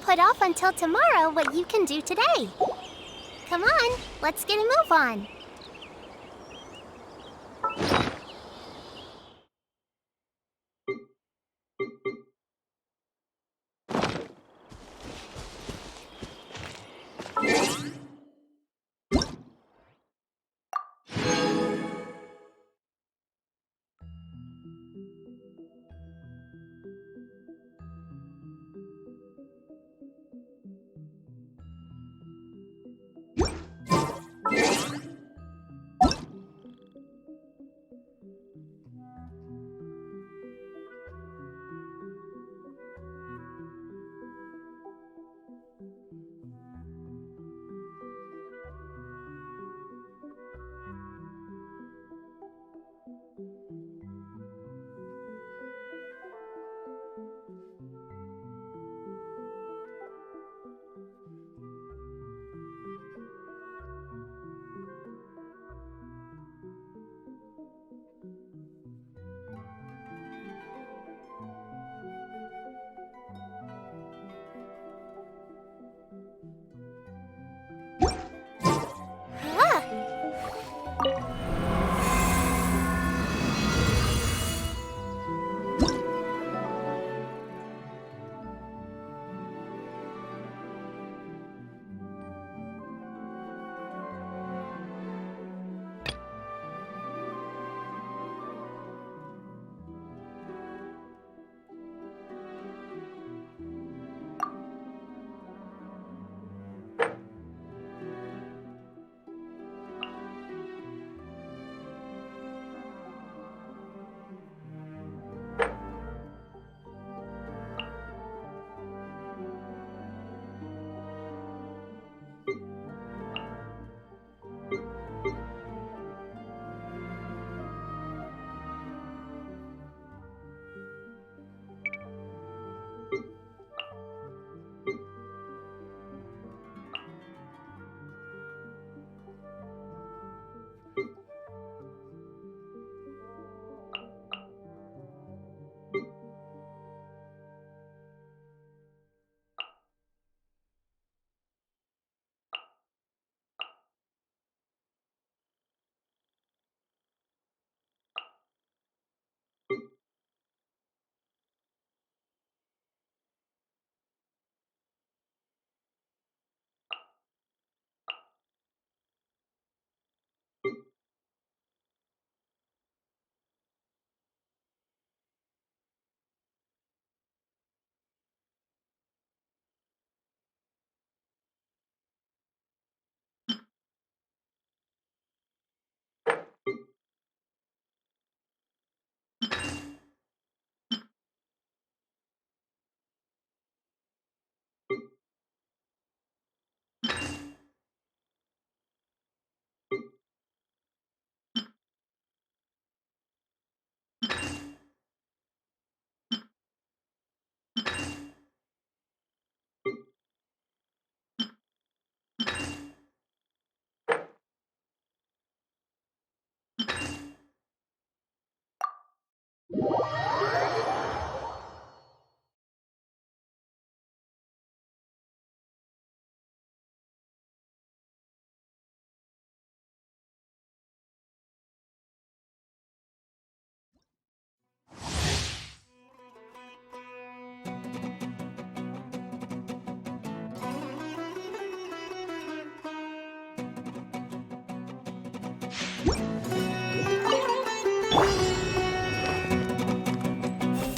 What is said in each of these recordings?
put off until tomorrow what you can do today. Come on, let's get a move on.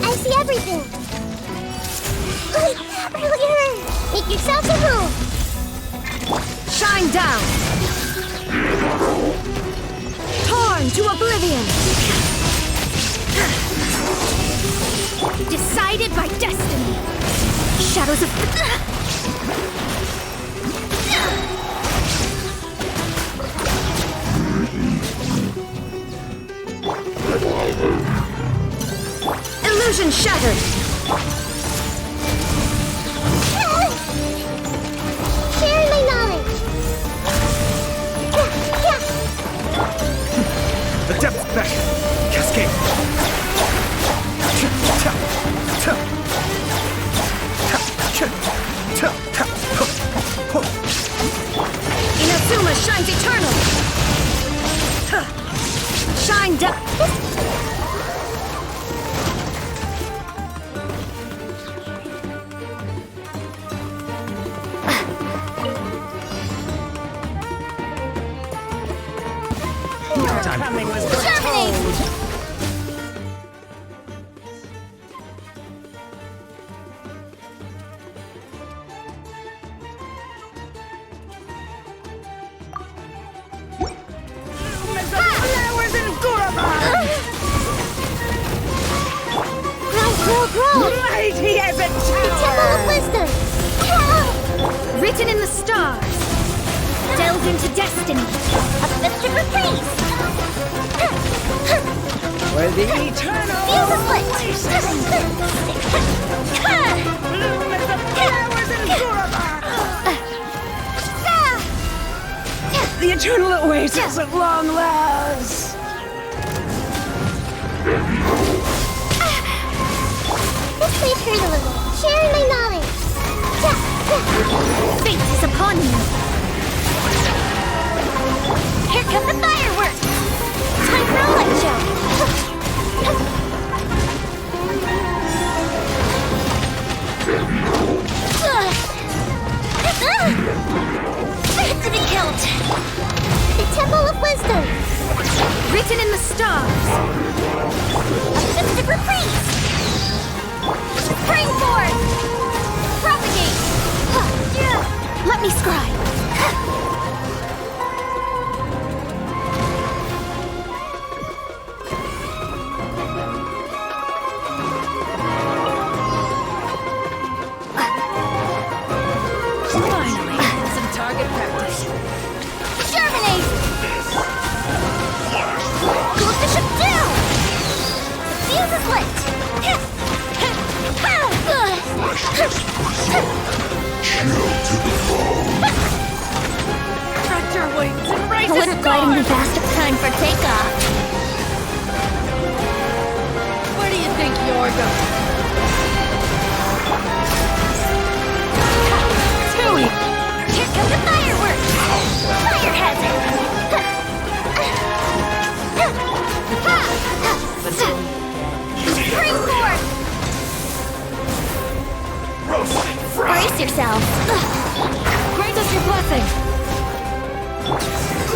I see everything! Make yourselves a move! Shine down! Torn to oblivion! Decided by destiny! Shadows of... Illusion shattered! Share my knowledge! The depths back! Cascade! eternal! Shine down! Coming was Terminate! flowers in Guraba! Grow! Mighty as a Temple of tower! Wisdom! Written in the stars! Delve into destiny! A fist of praise! Where the eternal Feel the split! bloom as the flowers in Guraba! The eternal oasis at long last! This way turn a little. Sharing my knowledge. Fate is upon you! Here come the fireworks! Time for a light show! To be killed! The Temple of Wisdom! Written in the stars! A fist of reprise! Spring forth! Propagate! Let me scribe! Finally, some target practice. Germinate! Cool bishop down! The fuse is lit! Stretch your wings and raise Would gliding be fast of time for takeoff? Where do you think you're going? Tui! Here come the fireworks! Fire hazard! Spring forth! Brace yourself! Grant us your blessing!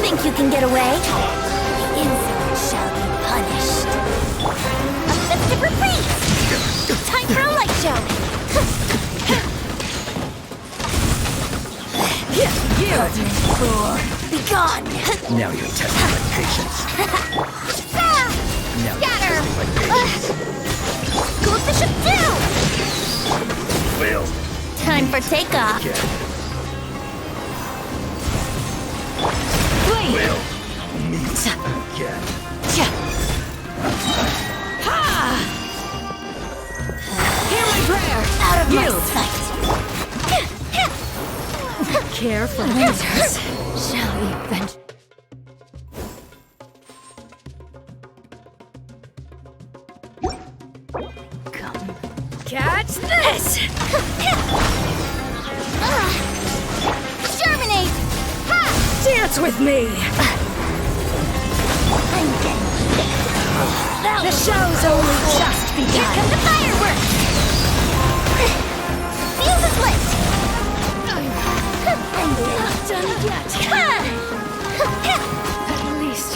Think you can get away? The insolent shall be punished. A fist of reprise! Time for a light show! Be gone! Now you're testing my patience. Now you're Scatter! testing my patience. Cool bishop down! Will Time for takeoff. get. Blade! Will meet again. Hear my prayer! Out of Yield. my sight. Care for losers. Shall we venture? Come. Catch this! Germinate! Ha! Dance with me! I'm getting sick. The show's only just Here begun. come the fireworks! Fuse is lit! I'm Not done yet. At least.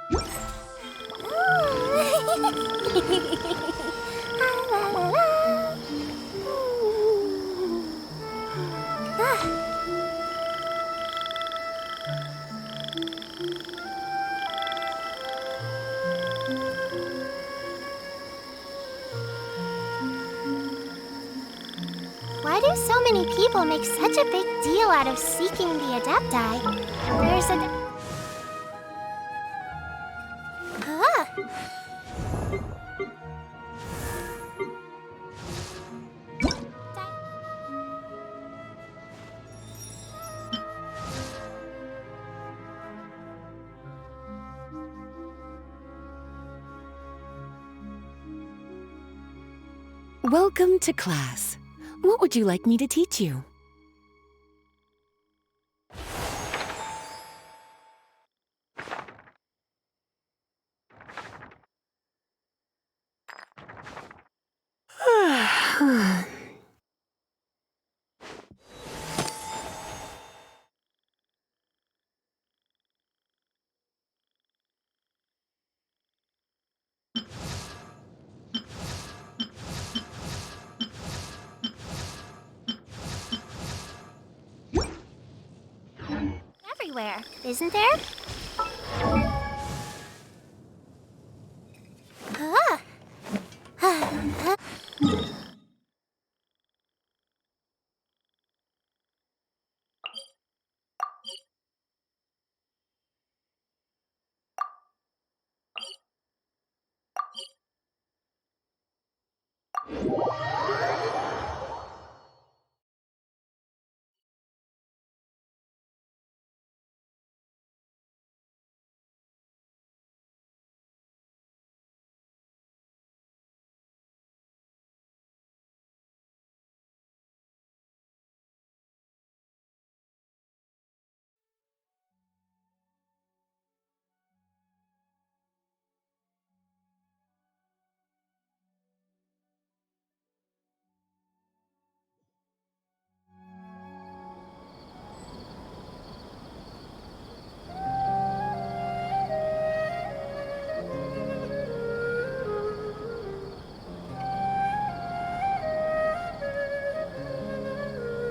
Why do so many people make such a big deal out of seeking the Adepti? There's a... Welcome to class. What would you like me to teach you? Everywhere, isn't there?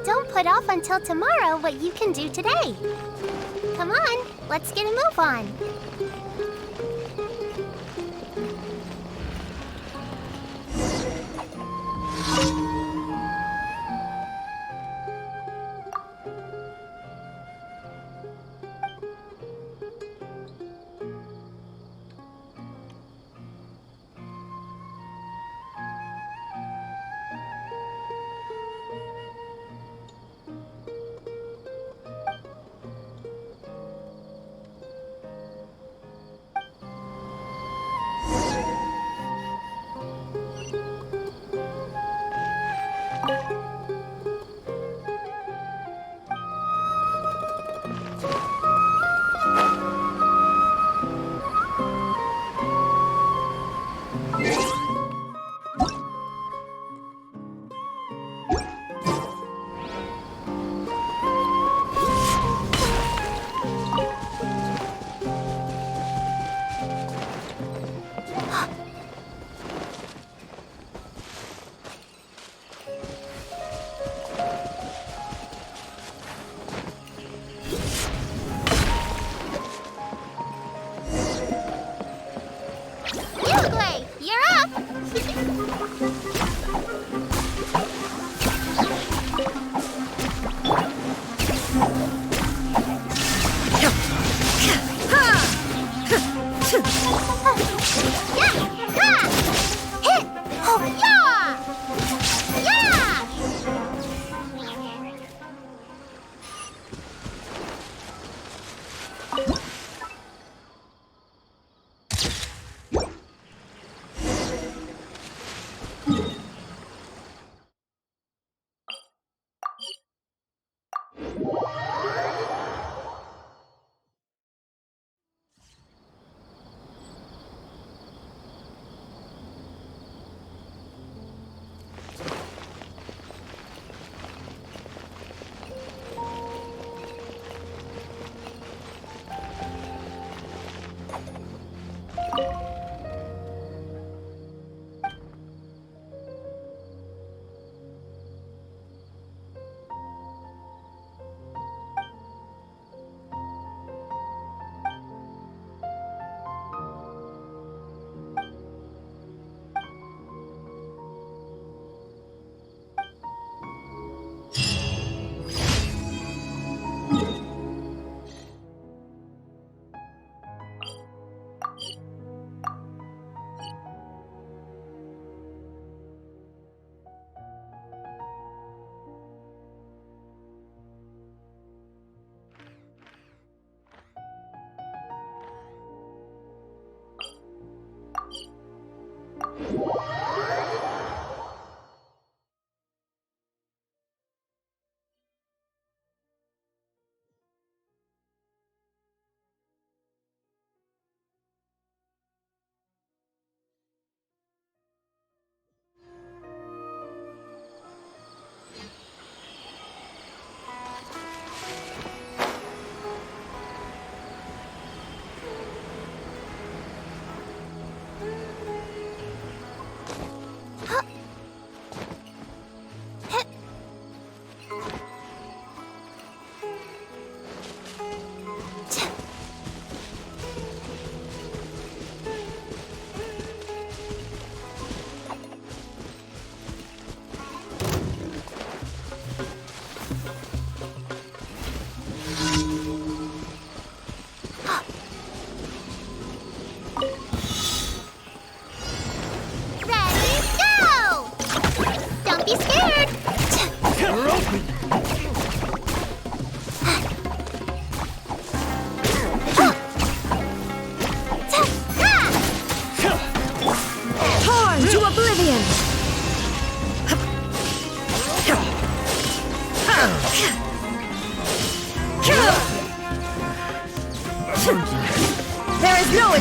Don't put off until tomorrow what you can do today. Come on, let's get a move on.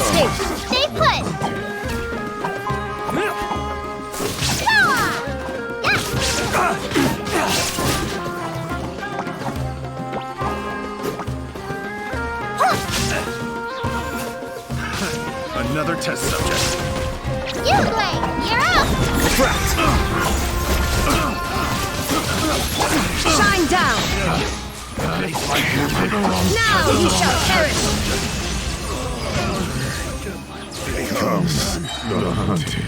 escape. Stay put! Ah! Another test subject. Yugway, you're up! Shine down. Now you shall perish. Comes the hunted.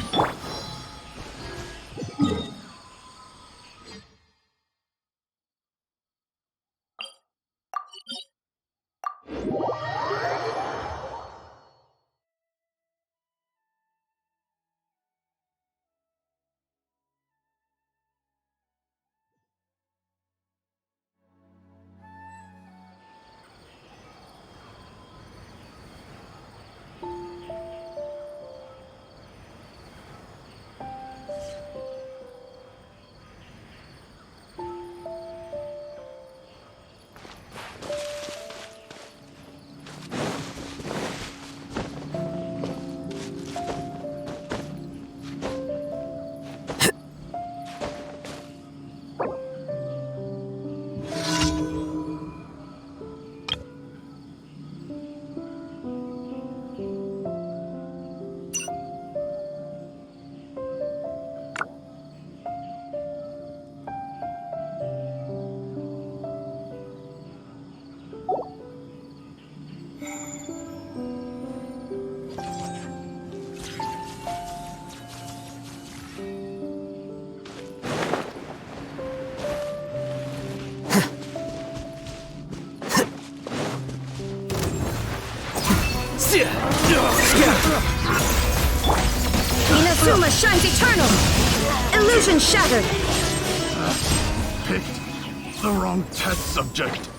Inazuma shines eternal. Illusion shattered. Picked the wrong test subject.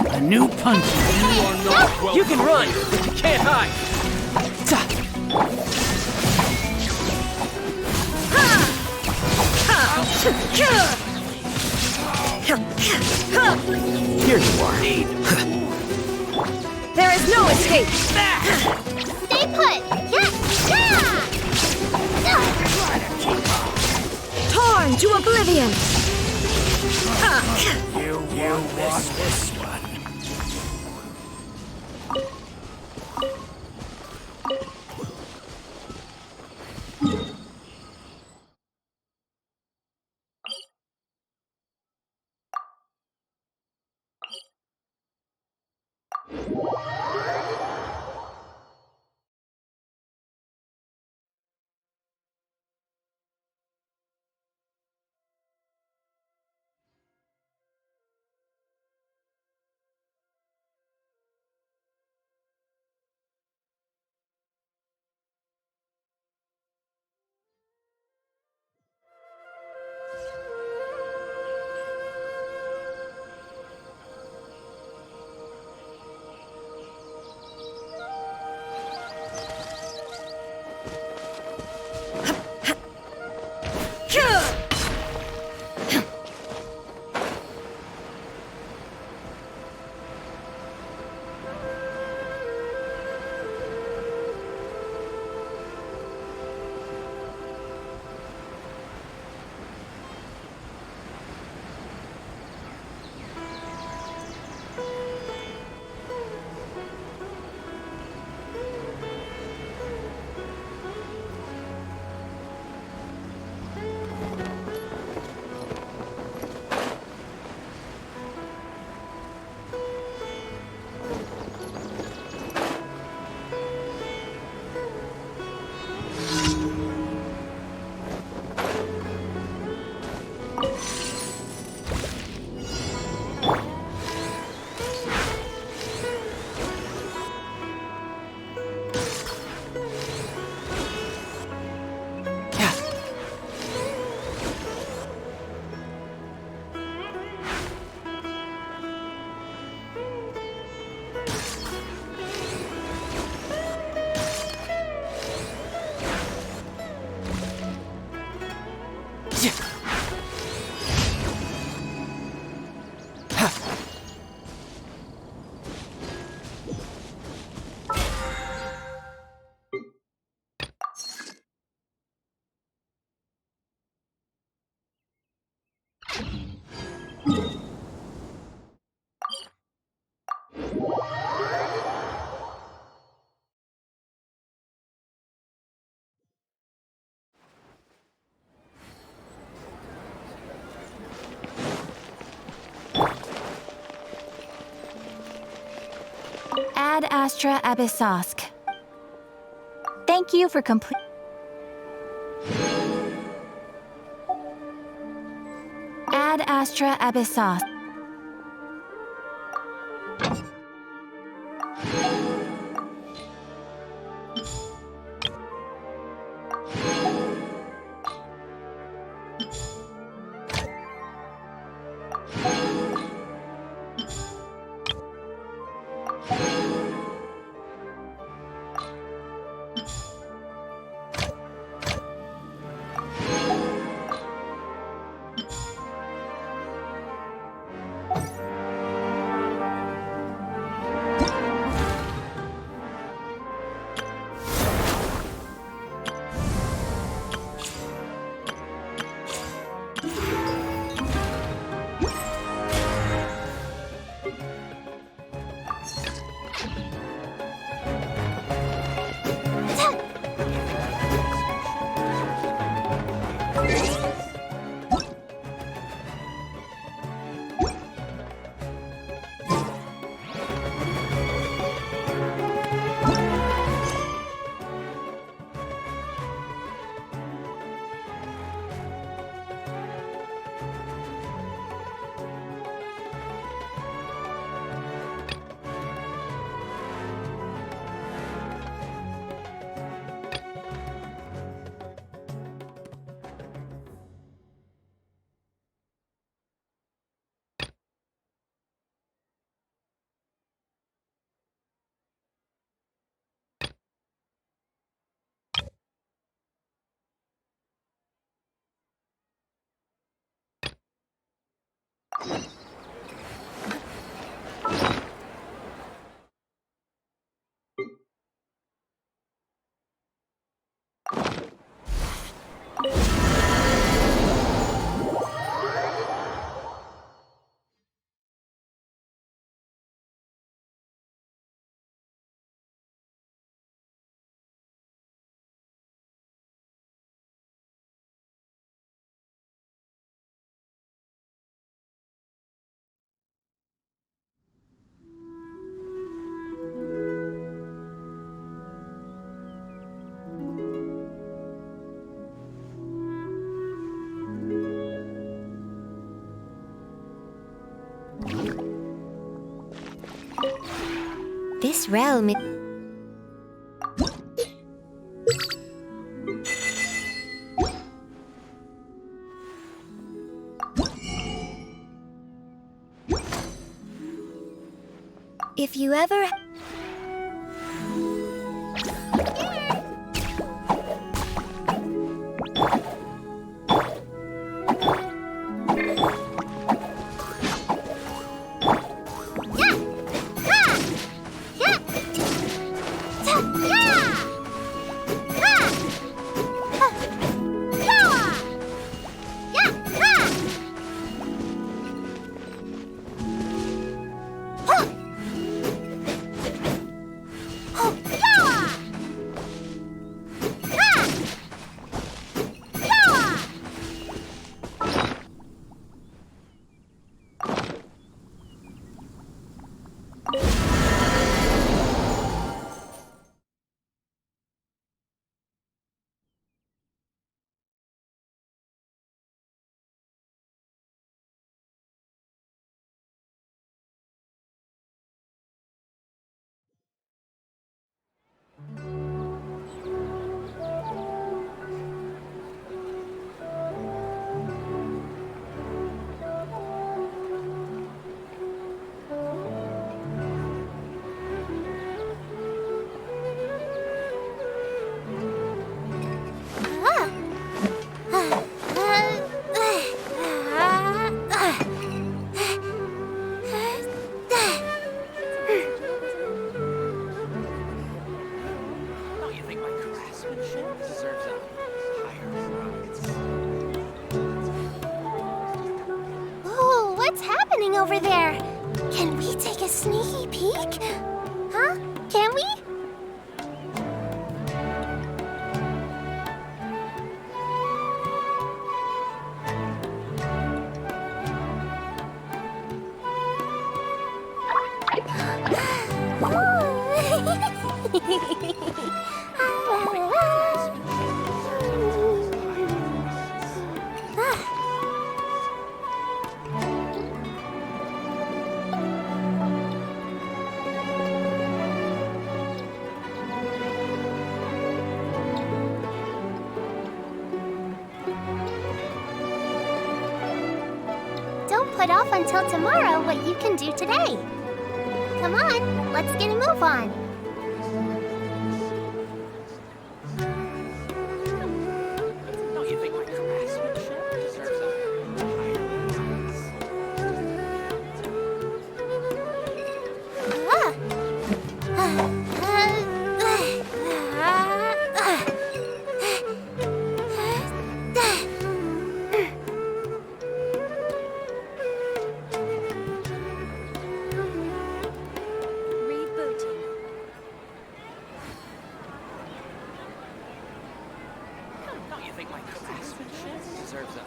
A new punch. You can run, but you can't hide. Here you are. There is no escape. Stay put! Torn to oblivion. You miss this one. Ad Astra Abyssosk. Thank you for complete. Ad Astra Abyssosk. This realm. If you ever. Over there. Can we take a sneaky peek? Huh? Can we? Ooh. Don't put off until tomorrow what you can do today. Come on, let's get a move on. Don't you think my craftsmanship deserves a higher Rebooting. Don't you think my craftsmanship deserves a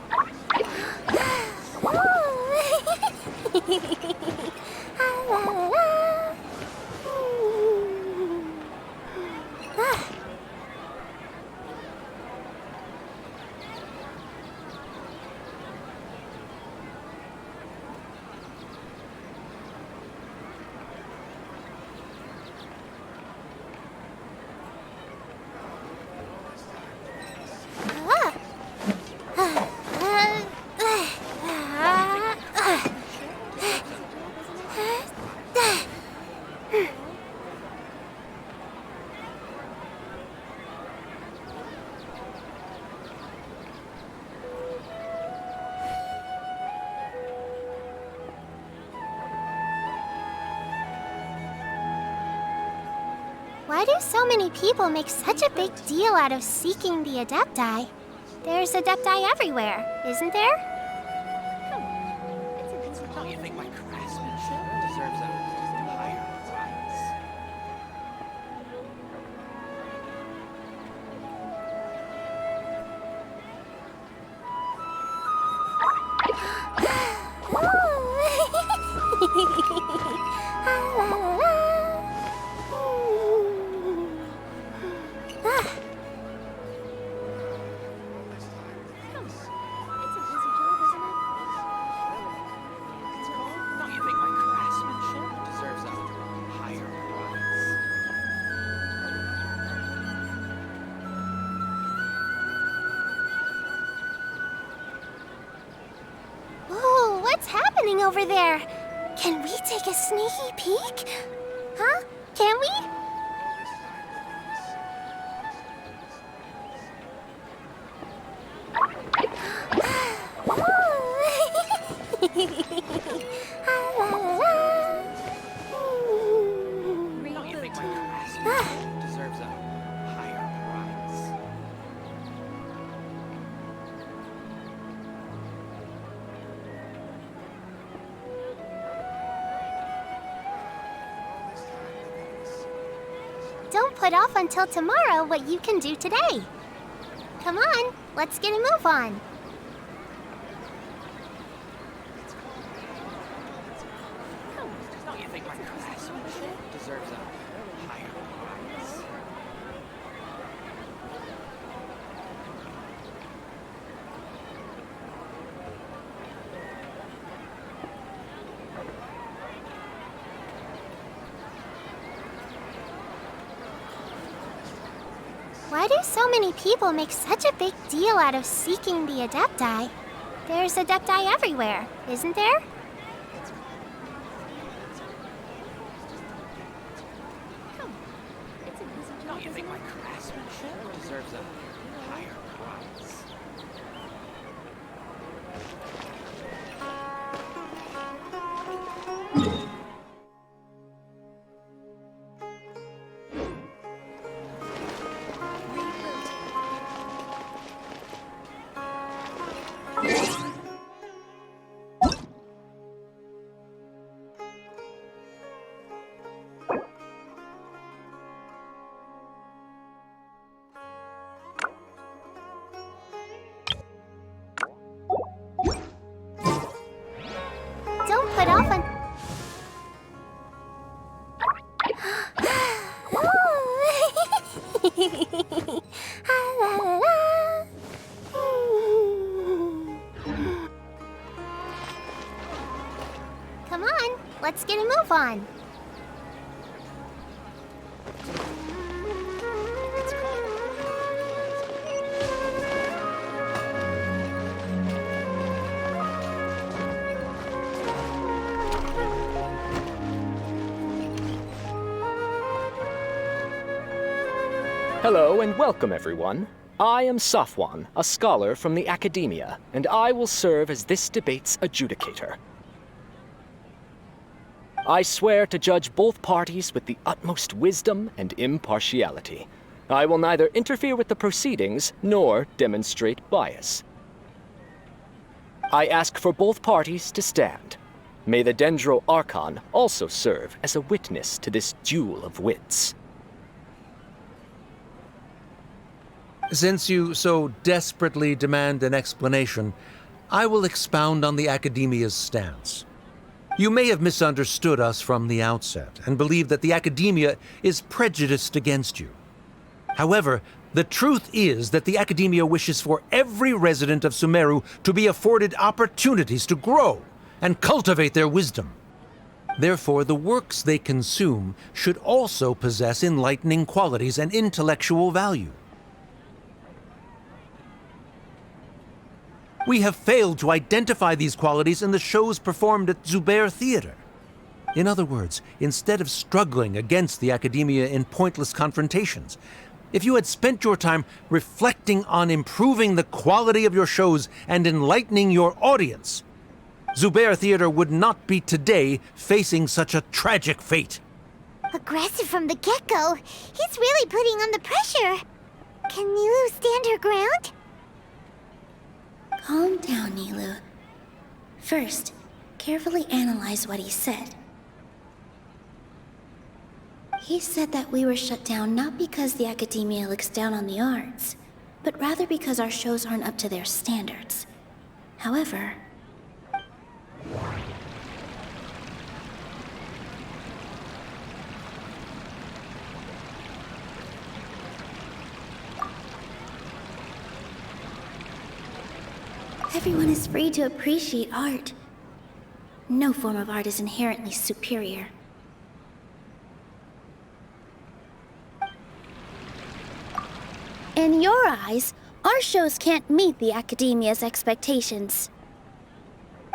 Why do so many people make such a big deal out of seeking the Adepti? There's Adepti everywhere, isn't there? Don't you think my craftsmanship deserves a higher price? Don't you think my craftsmanship deserves a higher price? Ooh, what's happening over there? Can we take a sneaky peek? Huh? Can we? Don't you think my craftsmanship deserves a higher price? Don't put off until tomorrow what you can do today. Come on, let's get a move on. Don't you think my craftsmanship deserves a higher price? Why do so many people make such a big deal out of seeking the Adepti? There's Adepti everywhere, isn't there? Don't you think my craftsmanship deserves a higher price? Let's get a move on. Hello and welcome, everyone. I am Safwan, a scholar from the Academia, and I will serve as this debate's adjudicator. I swear to judge both parties with the utmost wisdom and impartiality. I will neither interfere with the proceedings nor demonstrate bias. I ask for both parties to stand. May the Dendro Archon also serve as a witness to this duel of wits. Since you so desperately demand an explanation, I will expound on the Academia's stance. You may have misunderstood us from the outset and believe that the Academia is prejudiced against you. However, the truth is that the Academia wishes for every resident of Sumeru to be afforded opportunities to grow and cultivate their wisdom. Therefore, the works they consume should also possess enlightening qualities and intellectual value. We have failed to identify these qualities in the shows performed at Zubair Theater. In other words, instead of struggling against the Academia in pointless confrontations, if you had spent your time reflecting on improving the quality of your shows and enlightening your audience, Zubair Theater would not be today facing such a tragic fate. Aggressive from the get-go. He's really putting on the pressure. Can Nilou stand her ground? Calm down, Nilou. First, carefully analyze what he said. He said that we were shut down not because the Academia looks down on the arts, but rather because our shows aren't up to their standards. However, everyone is free to appreciate art. No form of art is inherently superior. In your eyes, our shows can't meet the Academia's expectations.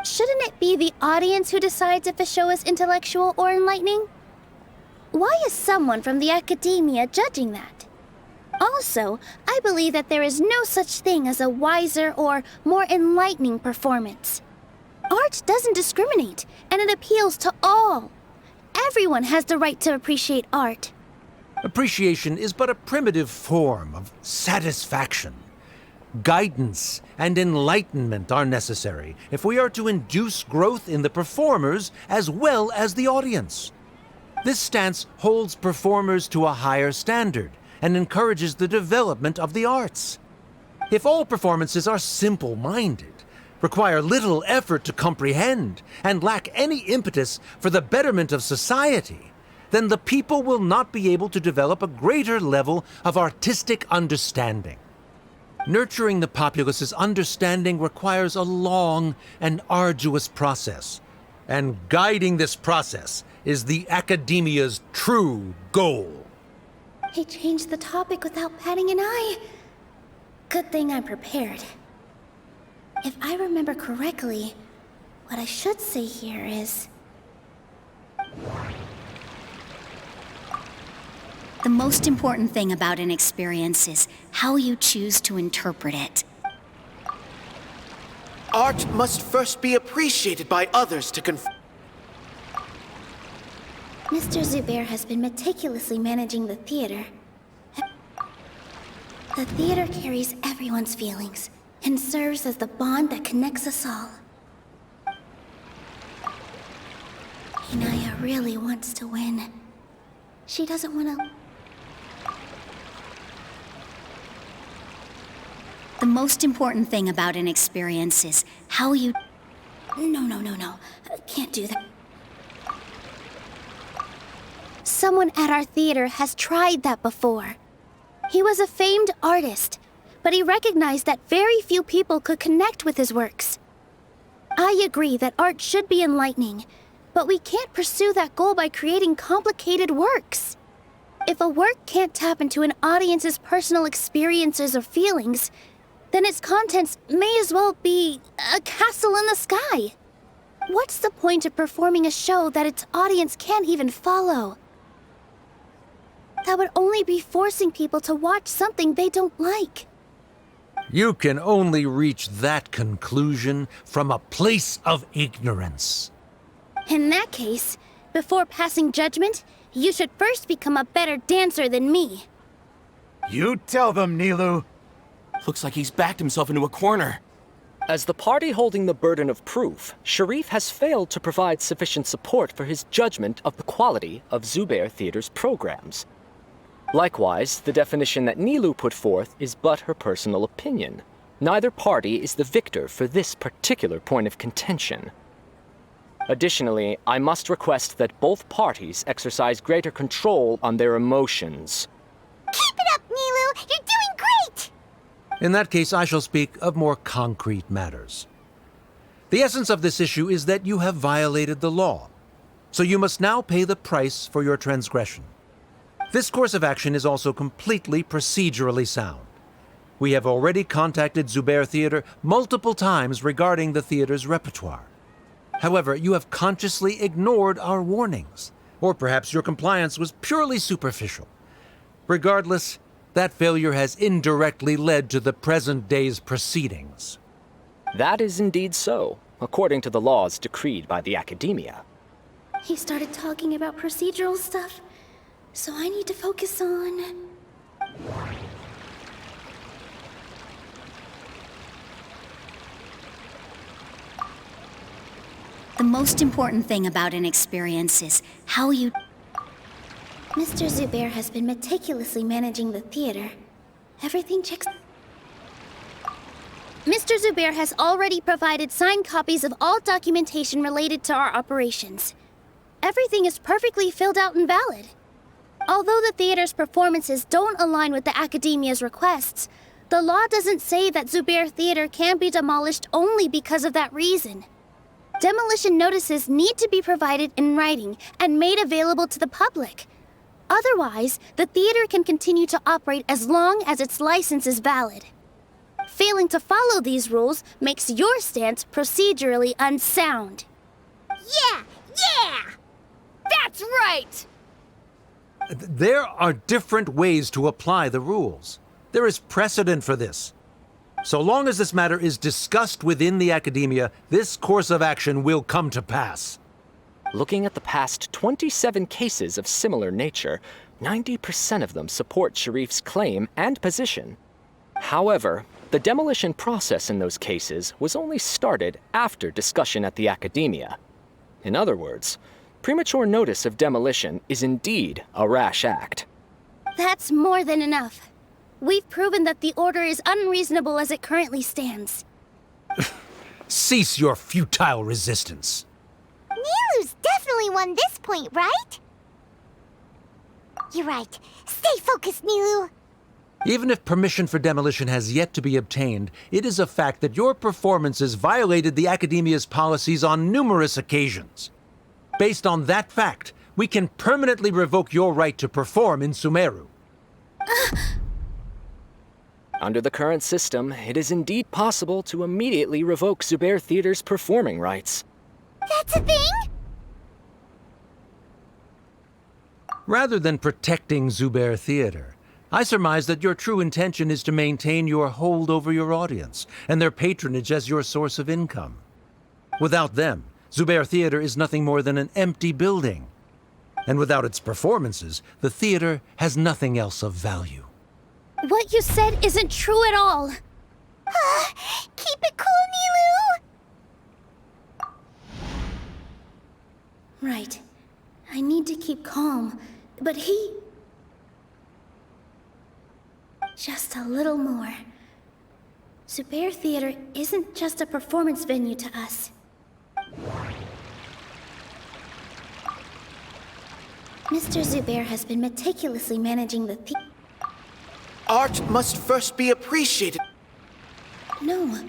Shouldn't it be the audience who decides if a show is intellectual or enlightening? Why is someone from the Academia judging that? Also, I believe that there is no such thing as a wiser or more enlightening performance. Art doesn't discriminate, and it appeals to all. Everyone has the right to appreciate art. Appreciation is but a primitive form of satisfaction. Guidance and enlightenment are necessary if we are to induce growth in the performers as well as the audience. This stance holds performers to a higher standard and encourages the development of the arts. If all performances are simple-minded, require little effort to comprehend, and lack any impetus for the betterment of society, then the people will not be able to develop a greater level of artistic understanding. Nurturing the populace's understanding requires a long and arduous process, and guiding this process is the Academia's true goal. He changed the topic without batting an eye. Good thing I'm prepared. If I remember correctly, what I should say here is... The most important thing about an experience is how you choose to interpret it. Art must first be appreciated by others to Mr. Zubair has been meticulously managing the theater. The theater carries everyone's feelings and serves as the bond that connects us all. Inaya really wants to win. She doesn't want to... The most important thing about an experience is how you... No. Can't do that. Someone at our theater has tried that before. He was a famed artist, but he recognized that very few people could connect with his works. I agree that art should be enlightening, But we can't pursue that goal by creating complicated works. If a work can't tap into an audience's personal experiences or feelings, then its contents may as well be a castle in the sky. What's the point of performing a show that its audience can't even follow? That would only be forcing people to watch something they don't like. You can only reach that conclusion from a place of ignorance. In that case, before passing judgment, you should first become a better dancer than me. You tell them, Nilou. Looks like he's backed himself into a corner. As the party holding the burden of proof, Sharif has failed to provide sufficient support for his judgment of the quality of Zubair Theater's programs. Likewise, the definition that Nilou put forth is but her personal opinion. Neither party is the victor for this particular point of contention. Additionally, I must request that both parties exercise greater control on their emotions. Keep it up, Nilou! You're doing great! In that case, I shall speak of more concrete matters. The essence of this issue is that you have violated the law, so you must now pay the price for your transgression. This course of action is also completely procedurally sound. We have already contacted Zubair Theater multiple times regarding the theater's repertoire. However, you have consciously ignored our warnings, or perhaps your compliance was purely superficial. Regardless, that failure has indirectly led to the present day's proceedings. That is indeed so, according to the laws decreed by the Academia. He started talking about procedural stuff, so I need to focus on... The most important thing about an experience is how you... Mr. Zubair has been meticulously managing the theater. Everything checks... Mr. Zubair has already provided signed copies of all documentation related to our operations. Everything is perfectly filled out and valid. Although the theater's performances don't align with the Academia's requests, the law doesn't say that Zubair Theater can be demolished only because of that reason. Demolition notices need to be provided in writing and made available to the public. Otherwise, the theater can continue to operate as long as its license is valid. Failing to follow these rules makes your stance procedurally unsound. Yeah! That's right! There are different ways to apply the rules. There is precedent for this. So long as this matter is discussed within the Academia, this course of action will come to pass. Looking at the past 27 cases of similar nature, 90% of them support Sharif's claim and position. However, the demolition process in those cases was only started after discussion at the Academia. In other words, premature notice of demolition is indeed a rash act. That's more than enough. We've proven that the order is unreasonable as it currently stands. Cease your futile resistance. Nilou's definitely won this point, right? You're right. Stay focused, Nilou. Even if permission for demolition has yet to be obtained, it is a fact that your performances violated the Academia's policies on numerous occasions. Based on that fact, we can permanently revoke your right to perform in Sumeru. Under the current system, it is indeed possible to immediately revoke Zubair Theater's performing rights. That's a thing? Rather than protecting Zubair Theater, I surmise that your true intention is to maintain your hold over your audience and their patronage as your source of income. Without them, Zubair Theater is nothing more than an empty building. And without its performances, the theater has nothing else of value. What you said isn't true at all. Keep it cool, Nilou! Right. I need to keep calm, but he... Just a little more. Zubair Theater isn't just a performance venue to us. Mr. Zubair has been meticulously managing the theater. Art must first be appreciated. No.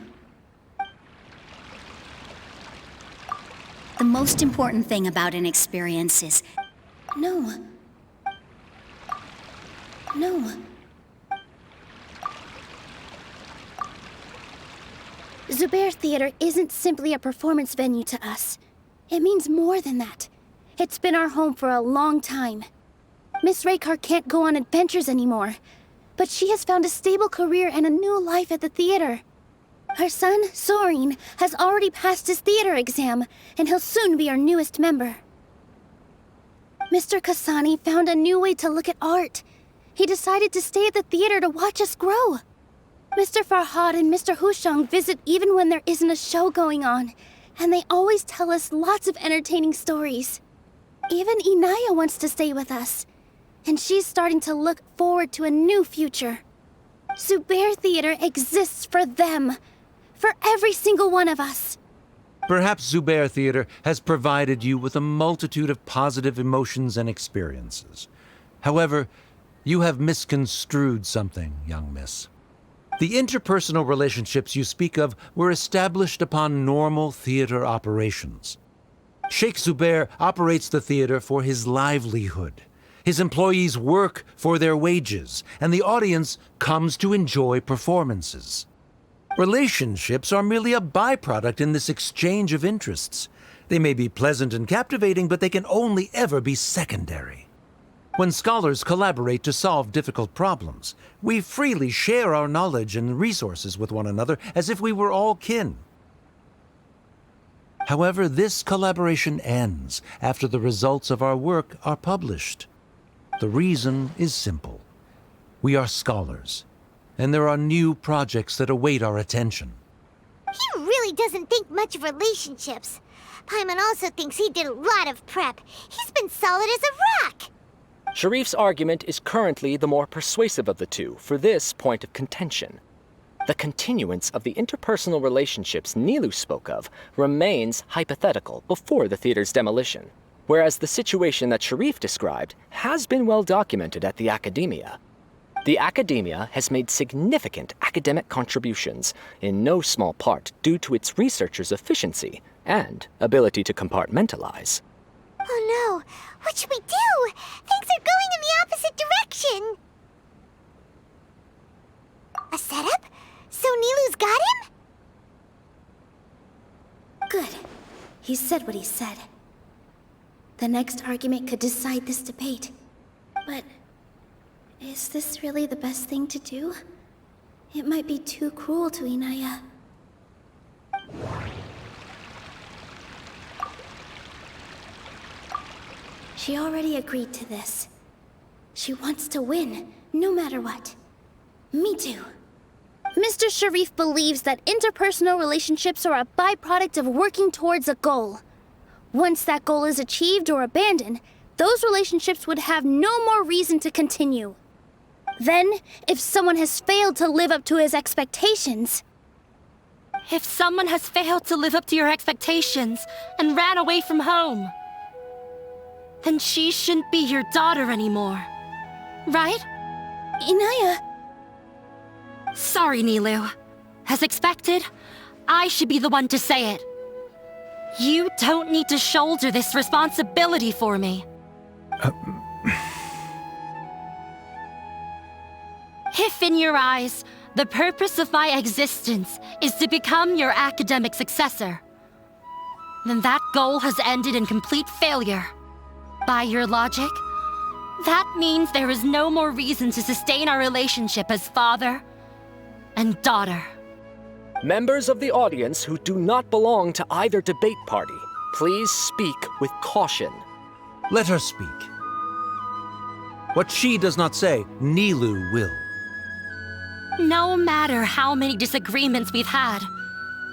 The most important thing about an experience is... No. No. Zubair Theater isn't simply a performance venue to us. It means more than that. It's been our home for a long time. Miss Raykar can't go on adventures anymore, but she has found a stable career and a new life at the theater. Her son, Soren, has already passed his theater exam, and he'll soon be our newest member. Mr. Kasani found a new way to look at art. He decided to stay at the theater to watch us grow. Mr. Farhad and Mr. Hushang visit even when there isn't a show going on, and they always tell us lots of entertaining stories. Even Inaya wants to stay with us, and she's starting to look forward to a new future. Zubair Theater exists for them, for every single one of us. Perhaps Zubair Theater has provided you with a multitude of positive emotions and experiences. However, you have misconstrued something, young miss. The interpersonal relationships you speak of were established upon normal theater operations. Sheikh Zubair operates the theater for his livelihood. His employees work for their wages, and the audience comes to enjoy performances. Relationships are merely a byproduct in this exchange of interests. They may be pleasant and captivating, but they can only ever be secondary. When scholars collaborate to solve difficult problems, we freely share our knowledge and resources with one another as if we were all kin. However, this collaboration ends after the results of our work are published. The reason is simple. We are scholars, and there are new projects that await our attention. He really doesn't think much of relationships. Paimon also thinks he did a lot of prep. He's been solid as a rock. Sharif's argument is currently the more persuasive of the two for this point of contention. The continuance of the interpersonal relationships Nilou spoke of remains hypothetical before the theater's demolition, whereas the situation that Sharif described has been well documented at the Academia. The Academia has made significant academic contributions, in no small part due to its researchers' efficiency and ability to compartmentalize. Oh no! What should we do? Things are going in the opposite direction! A setup? So Nilou's got him? Good. He said what he said. The next argument could decide this debate. But is this really the best thing to do? It might be too cruel to Inaya. She already agreed to this. She wants to win, no matter what. Me too. Mr. Sharif believes that interpersonal relationships are a byproduct of working towards a goal. Once that goal is achieved or abandoned, those relationships would have no more reason to continue. Then, if someone has failed to live up to his expectations... If someone has failed to live up to your expectations and ran away from home, then she shouldn't be your daughter anymore. Right? Inaya... Sorry, Nilou. As expected, I should be the one to say it. You don't need to shoulder this responsibility for me. If in your eyes, the purpose of my existence is to become your academic successor, then that goal has ended in complete failure. By your logic, that means there is no more reason to sustain our relationship as father and daughter. Members of the audience who do not belong to either debate party, please speak with caution. Let her speak. What she does not say, Nilou will. No matter how many disagreements we've had,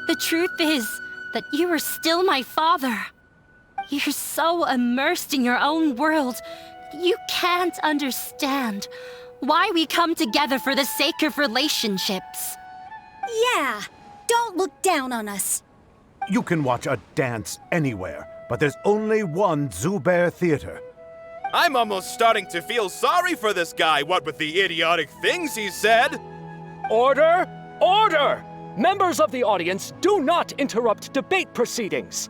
the truth is that you are still my father. You're so immersed in your own world, you can't understand why we come together for the sake of relationships. Yeah, don't look down on us. You can watch a dance anywhere, but there's only one Zubair Theater. I'm almost starting to feel sorry for this guy, what with the idiotic things he said. Order! Order! Members of the audience, do not interrupt debate proceedings.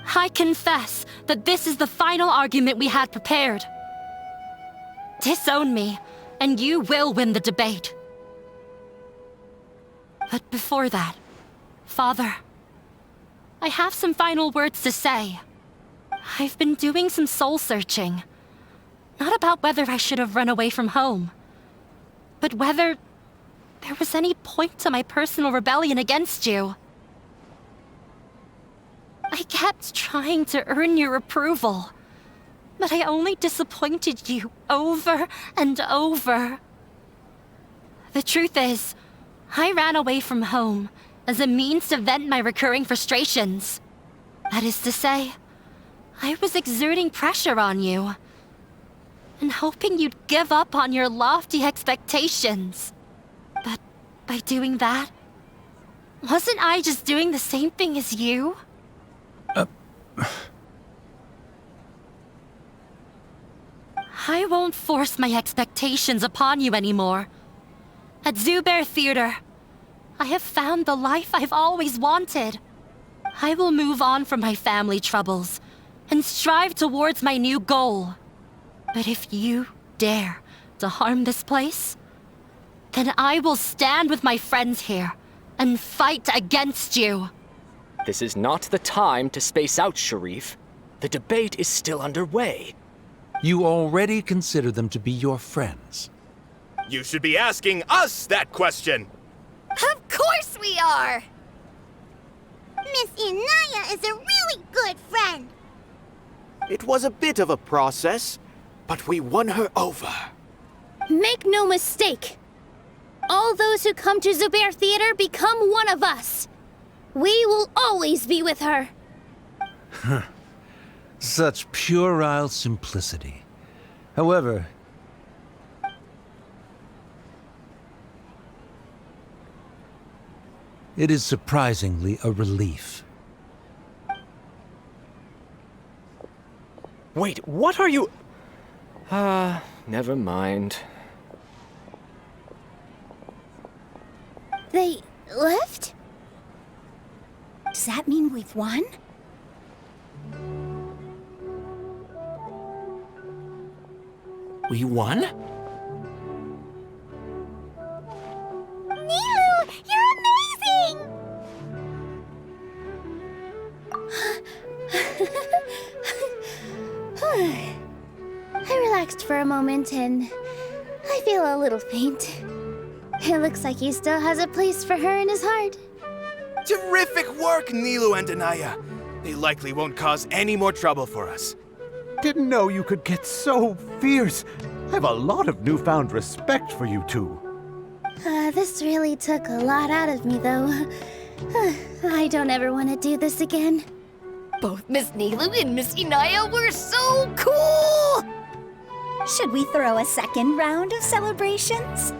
I confess that this is the final argument we had prepared. Disown me, and you will win the debate. But before that, Father, I have some final words to say. I've been doing some soul-searching. Not about whether I should have run away from home, but whether there was any point to my personal rebellion against you. I kept trying to earn your approval, but I only disappointed you over and over. The truth is, I ran away from home as a means to vent my recurring frustrations. That is to say, I was exerting pressure on you, and hoping you'd give up on your lofty expectations. But by doing that, wasn't I just doing the same thing as you? I won't force my expectations upon you anymore. At Zubair Theater, I have found the life I've always wanted. I will move on from my family troubles and strive towards my new goal. But if you dare to harm this place, then I will stand with my friends here and fight against you. This is not the time to space out, Sharif. The debate is still underway. You already consider them to be your friends. You should be asking us that question! Of course we are! Miss Inaya is a really good friend. It was a bit of a process, but we won her over. Make no mistake. All those who come to Zubair Theater become one of us. We will always be with her. Such puerile simplicity. However, it is surprisingly a relief. Wait, what are you... never mind. They left? Does that mean we've won? We won? Nilou, you're amazing! I relaxed for a moment and I feel a little faint. It looks like he still has a place for her in his heart. Terrific work, Nilou and Anaya. They likely won't cause any more trouble for us. Didn't know you could get so fierce. I have a lot of newfound respect for you two. This really took a lot out of me, though. I don't ever want to do this again. Both Miss Nilou and Miss Inaya were so cool! Should we throw a second round of celebrations?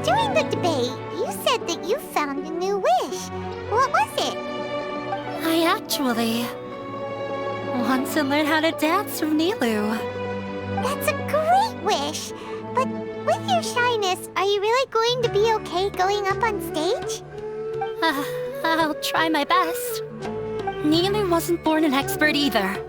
During the debate, you said that you found a new wish. What was it? I actually want to learn how to dance from Nilou. That's a great wish. But with your shyness, are you really going to be okay going up on stage? I'll try my best. Nilou wasn't born an expert either.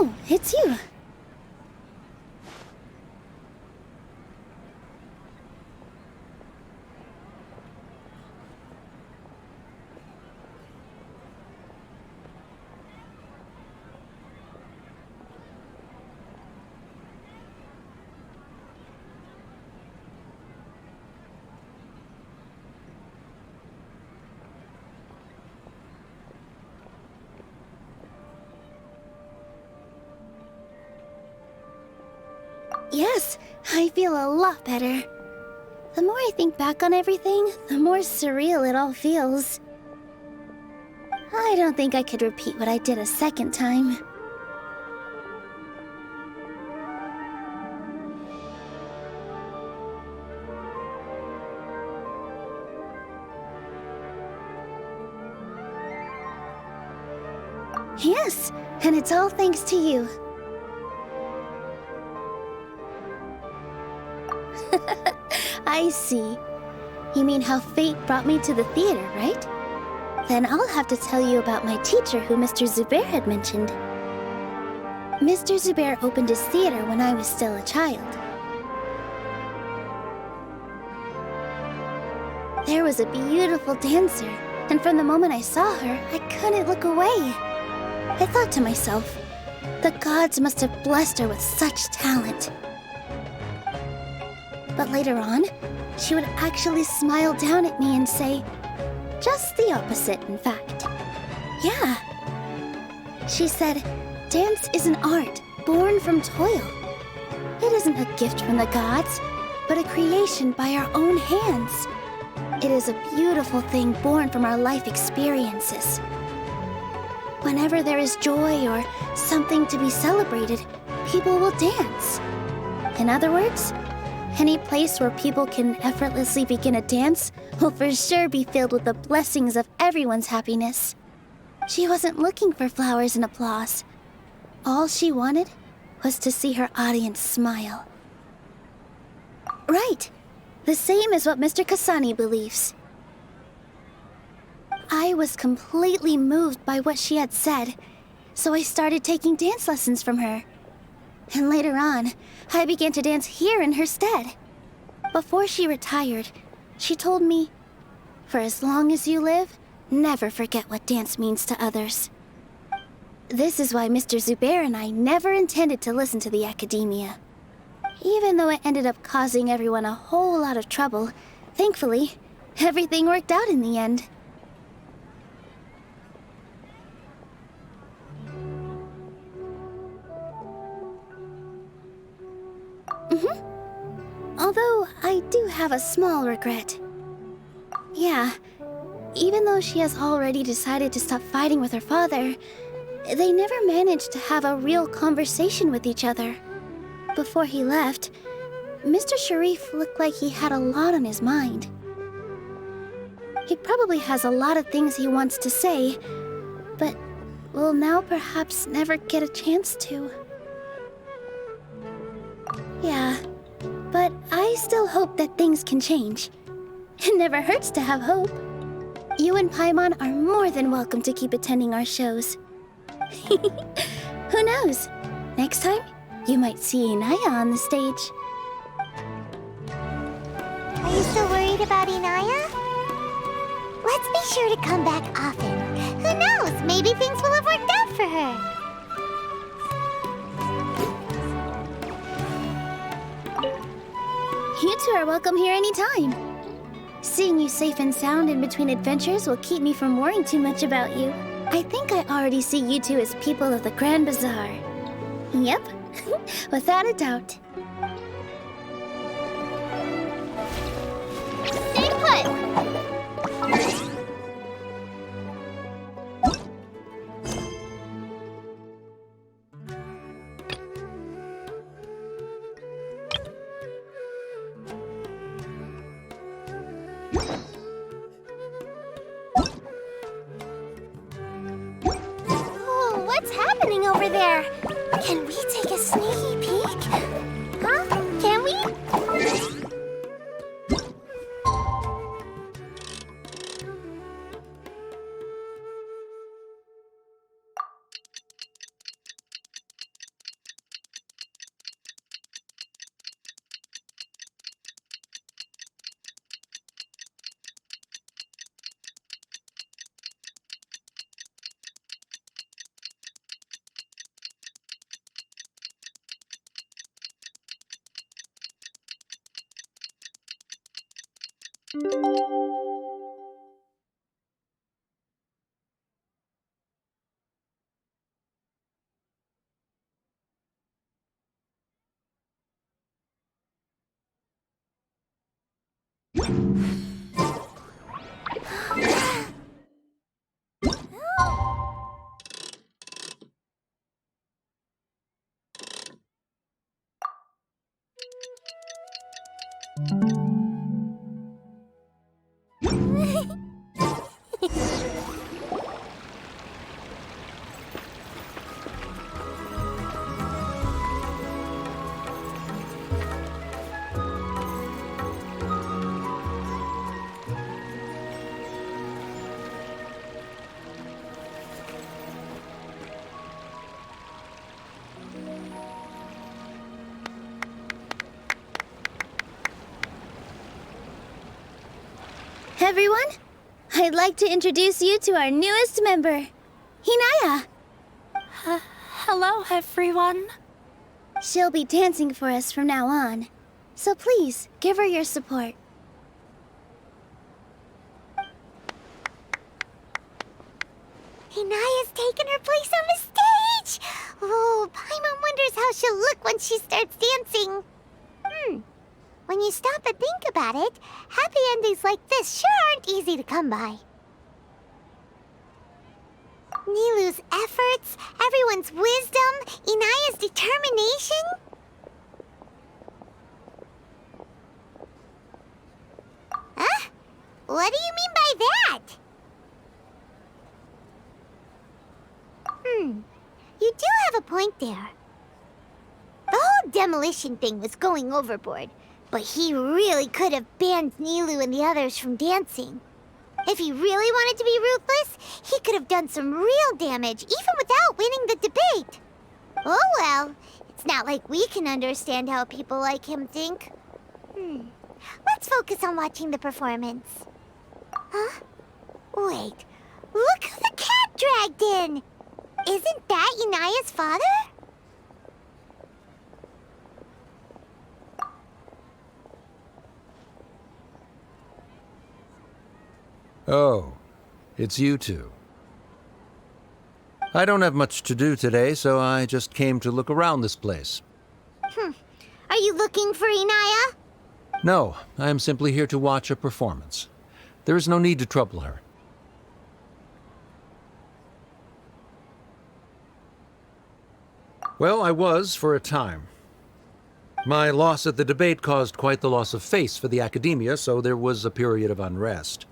Oh, it's you. I feel a lot better. The more I think back on everything, the more surreal it all feels. I don't think I could repeat what I did a second time. Yes, and it's all thanks to you. I see. You mean how fate brought me to the theater, right? Then I'll have to tell you about my teacher who Mr. Zubair had mentioned. Mr. Zubair opened his theater when I was still a child. There was a beautiful dancer, and from the moment I saw her, I couldn't look away. I thought to myself, the gods must have blessed her with such talent. But later on, she would actually smile down at me and say, just the opposite, in fact. Yeah. She said, dance is an art born from toil. It isn't a gift from the gods, but a creation by our own hands. It is a beautiful thing born from our life experiences. Whenever there is joy or something to be celebrated, people will dance. In other words, any place where people can effortlessly begin a dance will for sure be filled with the blessings of everyone's happiness. She wasn't looking for flowers and applause. All she wanted was to see her audience smile. Right. The same as what Mr. Kasani believes. I was completely moved by what she had said, so I started taking dance lessons from her. And later on, I began to dance here in her stead. Before she retired, she told me, for as long as you live, never forget what dance means to others. This is why Mr. Zubair and I never intended to listen to the academia. Even though it ended up causing everyone a whole lot of trouble, thankfully, everything worked out in the end. Although, I do have a small regret. Yeah, even though she has already decided to stop fighting with her father, they never managed to have a real conversation with each other. Before he left, Mr. Sharif looked like he had a lot on his mind. He probably has a lot of things he wants to say, but will now perhaps never get a chance to. Yeah. But I still hope that things can change. It never hurts to have hope. You and Paimon are more than welcome to keep attending our shows. Who knows? Next time, you might see Inaya on the stage. Are you still worried about Inaya? Let's be sure to come back often. Who knows? Maybe things will have worked out for her. You two are welcome here anytime. Seeing you safe and sound in between adventures will keep me from worrying too much about you. I think I already see you two as people of the Grand Bazaar. Yep, without a doubt. Stay put! Oh, what's happening over there? Can we take a sneaky peek? Huh? Can we? Everyone, I'd like to introduce you to our newest member, Hinaya. Hello, everyone. She'll be dancing for us from now on, so please give her your support. Hinaya's taken her place on the stage! Oh, Paimon wonders how she'll look when she starts dancing. When you stop and think about it, happy endings like this sure aren't easy to come by. Nilou's efforts, everyone's wisdom, Inaya's determination. Huh? What do you mean by that? You do have a point there. The whole demolition thing was going overboard, but he really could have banned Nilou and the others from dancing. If he really wanted to be ruthless, he could have done some real damage, even without winning the debate. Oh well, it's not like we can understand how people like him think. Let's focus on watching the performance. Huh? Wait, look who the cat dragged in! Isn't that Inaya's father? Oh, it's you two. I don't have much to do today, so I just came to look around this place. Are you looking for Inaya? No, I am simply here to watch a performance. There is no need to trouble her. Well, I was for a time. My loss at the debate caused quite the loss of face for the academia, so there was a period of unrest.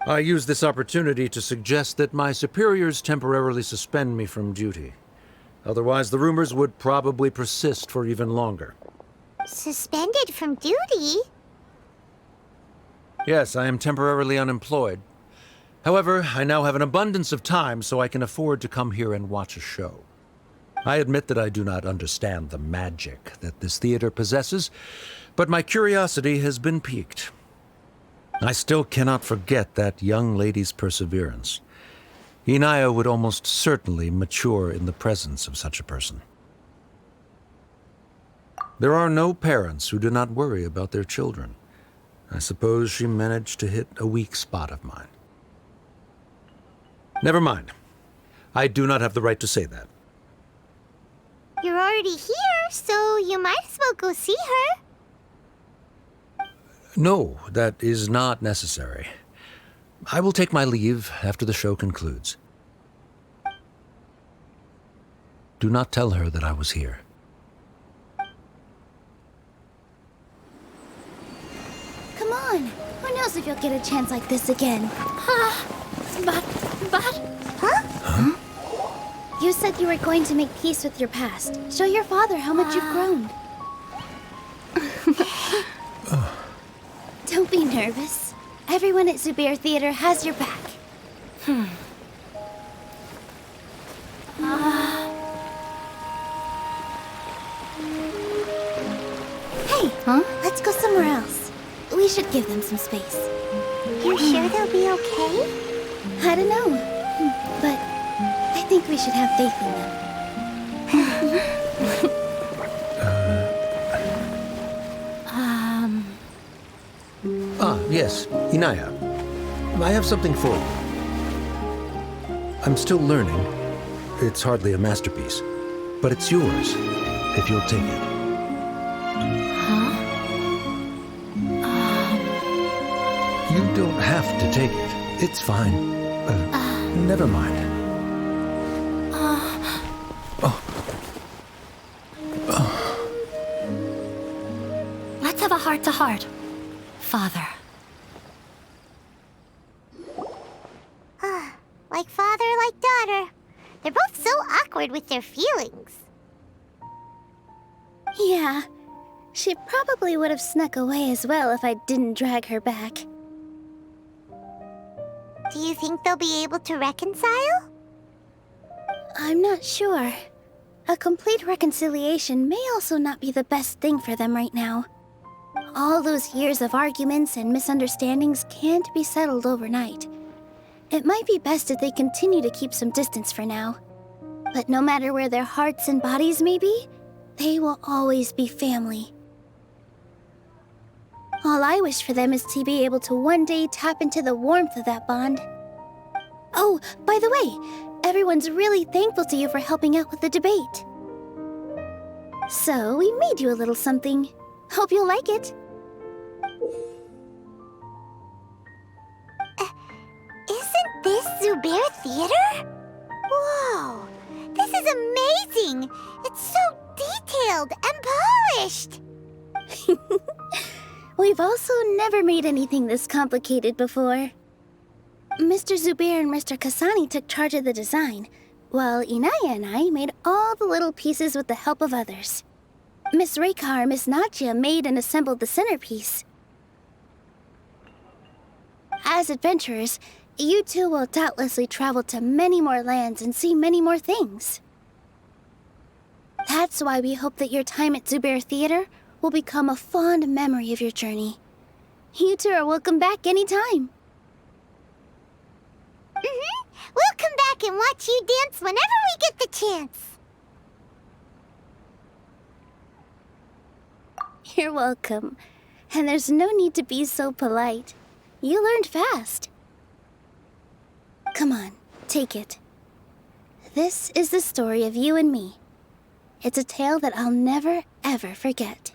I used this opportunity to suggest that my superiors temporarily suspend me from duty. Otherwise, the rumors would probably persist for even longer. Suspended from duty? Yes, I am temporarily unemployed. However, I now have an abundance of time, so I can afford to come here and watch a show. I admit that I do not understand the magic that this theater possesses, but my curiosity has been piqued. I still cannot forget that young lady's perseverance. Inaya would almost certainly mature in the presence of such a person. There are no parents who do not worry about their children. I suppose she managed to hit a weak spot of mine. Never mind. I do not have the right to say that. You're already here, so you might as well go see her. No, that is not necessary. I will take my leave after the show concludes. Do not tell her that I was here. Come on. Who knows if you'll get a chance like this again? Huh? You said you were going to make peace with your past. Show your father how much you've grown. Don't be nervous. Everyone at Zubair Theater has your back. Hey, let's go somewhere else. We should give them some space. You're sure they'll be okay? I don't know, but I think we should have faith in them. Yes, Inaya. I have something for you. I'm still learning. It's hardly a masterpiece, but it's yours, if you'll take it. don't have to take it. It's fine. Never mind. Let's have a heart-to-heart, Father. Like father, like daughter. They're both so awkward with their feelings. Yeah, she probably would have snuck away as well if I didn't drag her back. Do you think they'll be able to reconcile? I'm not sure. A complete reconciliation may also not be the best thing for them right now. All those years of arguments and misunderstandings can't be settled overnight. It might be best if they continue to keep some distance for now. But no matter where their hearts and bodies may be, they will always be family. All I wish for them is to be able to one day tap into the warmth of that bond. Oh, by the way, everyone's really thankful to you for helping out with the debate. So, we made you a little something. Hope you'll like it. Isn't this Zubair Theater? Whoa! This is amazing! It's so detailed and polished! We've also never made anything this complicated before. Mr. Zubair and Mr. Kasani took charge of the design, while Inaya and I made all the little pieces with the help of others. Miss Reikar and Miss Nadja made and assembled the centerpiece. As adventurers, you two will doubtlessly travel to many more lands and see many more things. That's why we hope that your time at Zubair Theater will become a fond memory of your journey. You two are welcome back anytime. We'll come back and watch you dance whenever we get the chance. You're welcome. And there's no need to be so polite. You learned fast. Come on, take it. This is the story of you and me. It's a tale that I'll never, ever forget.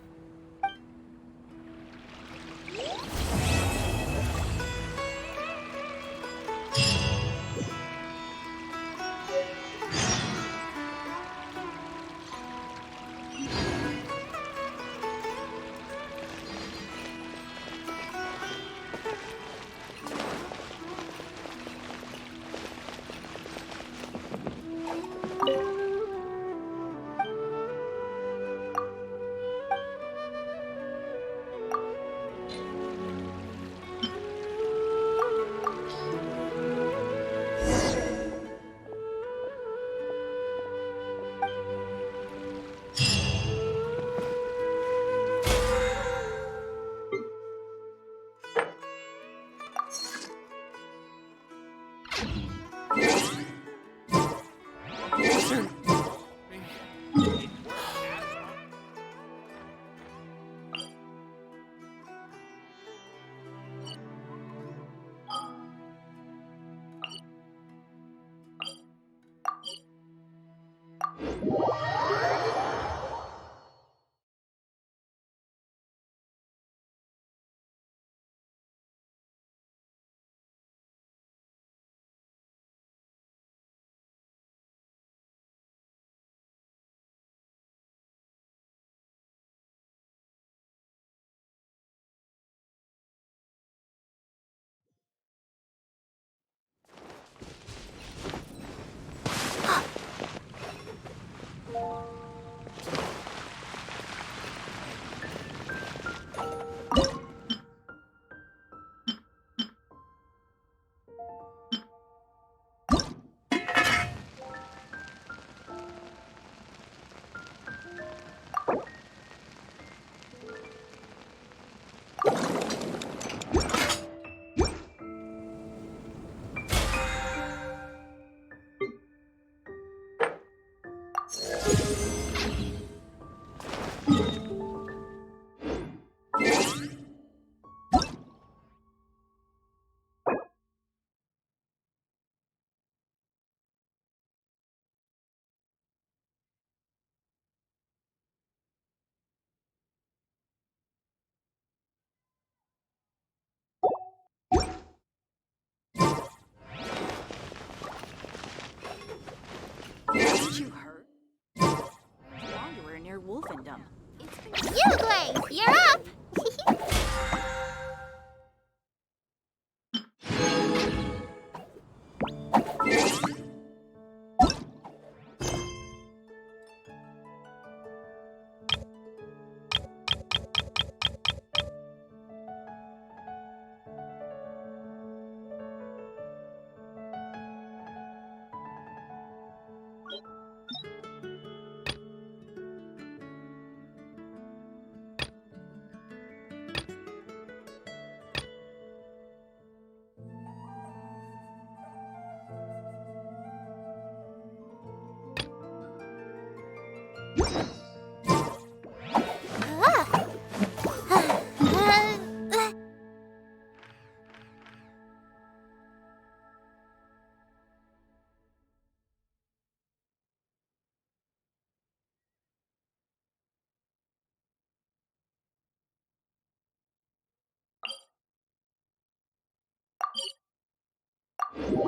Don't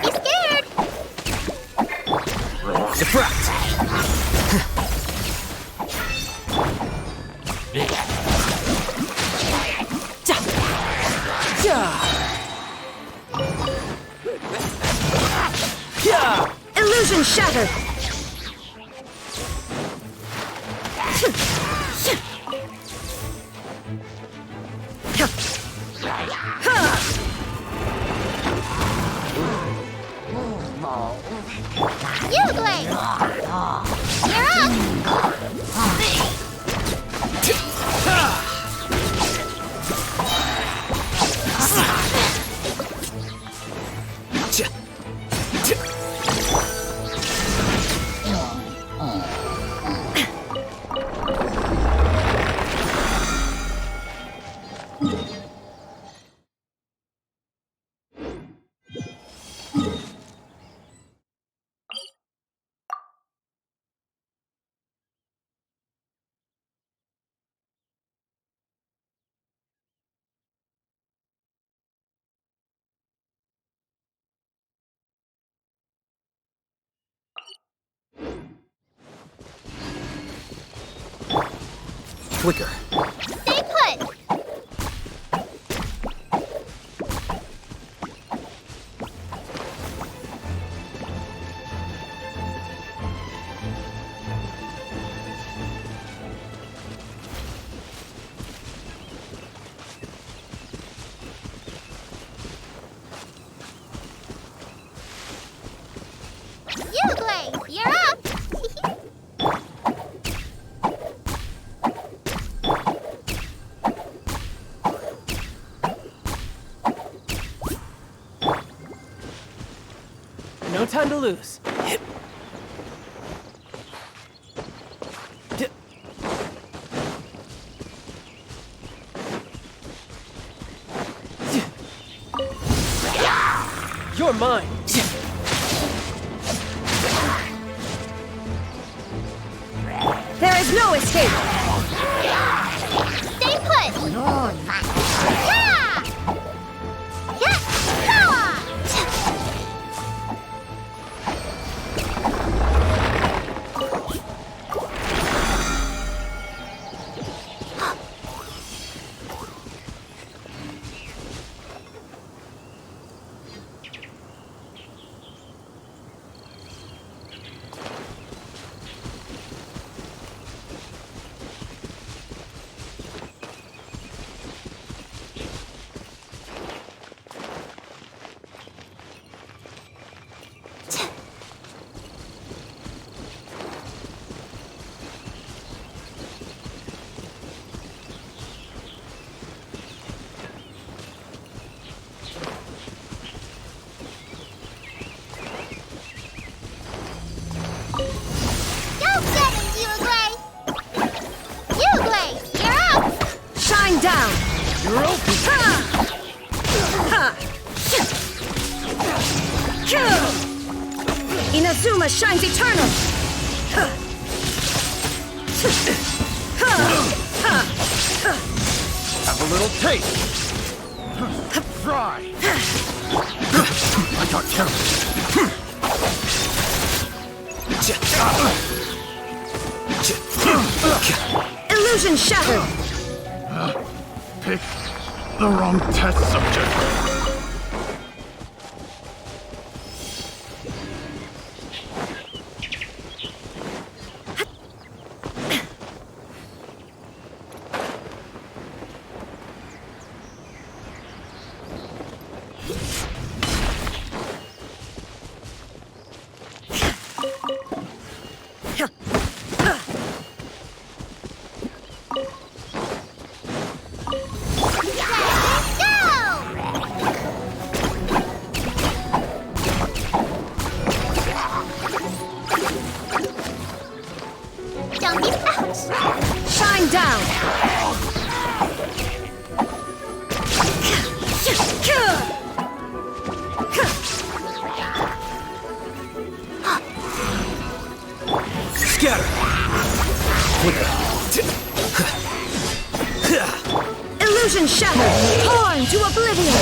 be scared! Deflect! Illusion shattered! You, Blade! You're up! Flicker. Stay put! You, Blade! You're up! No time to lose. You're mine. There is no escape! Stay put! Yeah! Yeah! Power! down! You're open! Inazuma shines eternal! Have a little taste! Try! I got careful! Illusion shattered! Pick the wrong test subject. on these bouts. Shine down! Scatter! Illusion shattered! Torn to oblivion!